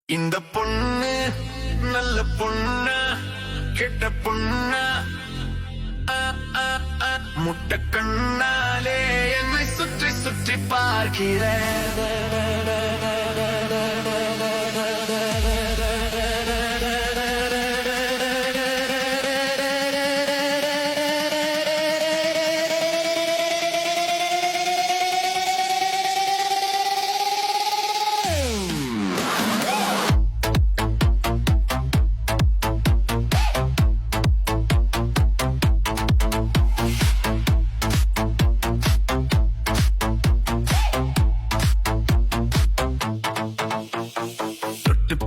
இந்த பொண்ணு நல்ல பொண்ணா கெட்ட பொண்ணா முட்டை கண்ணாலே என்னை சுற்றி சுற்றி பார்க்கிறேன்.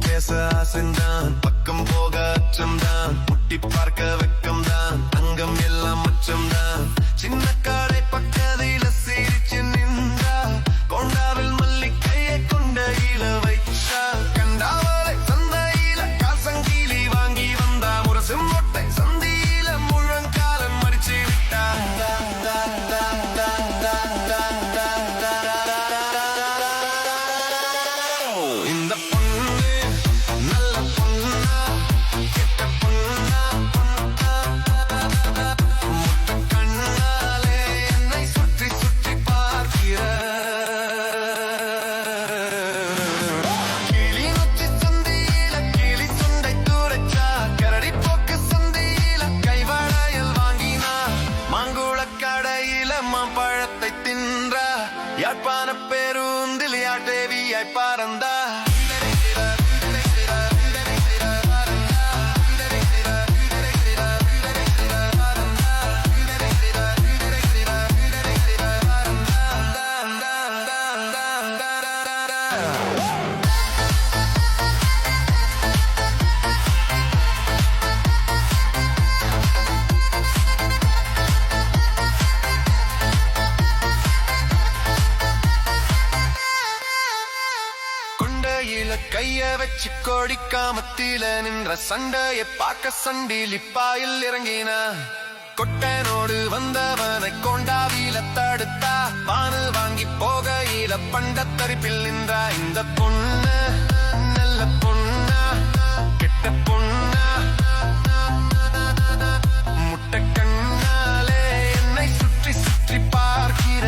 பேச ஆசைந்தான், பக்கம் போக அச்சம்தான், முட்டி பார்க்க வெக்கம்தான், அங்கம் எல்லாம் அச்சம்தான். சின்ன கடை பக்கதில சிரிச்சு நின்றா, கொண்டாவில் மல்லிக்கையை கொண்ட இல வைச்சா, கண்டாவளை சந்தையில காசங்கீலி வாங்கி வந்தா, முரசு மொட்டை சந்தியில முழங்காலம் மடிச்சு விட்டா. இந்த பொண்ணு நல்ல பொண்ணா கெட்ட பொண்ணா முட்டை கண்ணாலே என்னை சுற்றி சுற்றி பார்க்கிற. கிளி நொச்சி சந்தியில கிளி சுண்டை தூரச்சா, கரடி போக்கு சந்தியில கைவளையல் வாங்கினா, மாங்குள கடையில மாம்பழத்தை தின்றா, யாழ்ப்பாண பேருந்தில் யாட்டேவியாய் பறந்தா. கைய வச்சு கோடிக்காமத்தில நின்ற சண்டைய பார்க்க சண்டிலிப்பாயில் இறங்கினா, கொட்டனோடு வந்தவனை கொண்டாவில தடுத்தா, பானு வாங்கி போகையில பண்டத்தரிப்பில் நின்றா. இந்த பொண்ணு நல்ல பொண்ணா கெட்ட பொண்ணா முட்டை கண்ணாலே என்னை சுற்றி சுற்றி பார்க்கிற.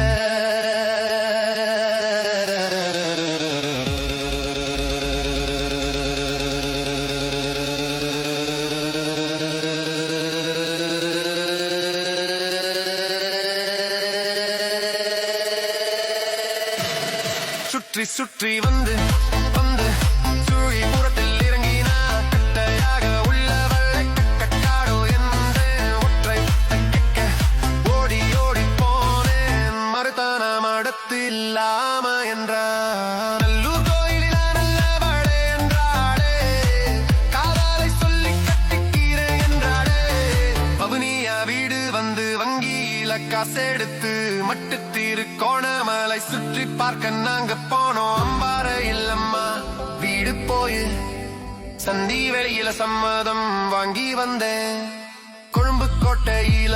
சுற்றி சுற்றி வந்து வந்து சுழி புறத்தில் இறங்கினா, கட்டையாக உள்ளவளை கட்டாடோ என்று ஒற்றை கேட்க ஓடி ஓடி போனேன். மறுத்தான மடத்து இல்லாம என்றார். நல்லூர் கோயிலில நல்லவளே என்றாளே, காதலை சொல்லி கட்டிக்கிறேன் என்றாளே. பவுனியா வீடு வந்து வங்கியில காசெடுத்து மட்டு திருக்கோணமலை சுற்றி பார்க்க நாங்க போனோம். அம்பாறை இல்லம்மா வீடு போய் சந்தி வெளியில சம்மதம் வாங்கி வந்தேன். கொழும்பு கோட்டையில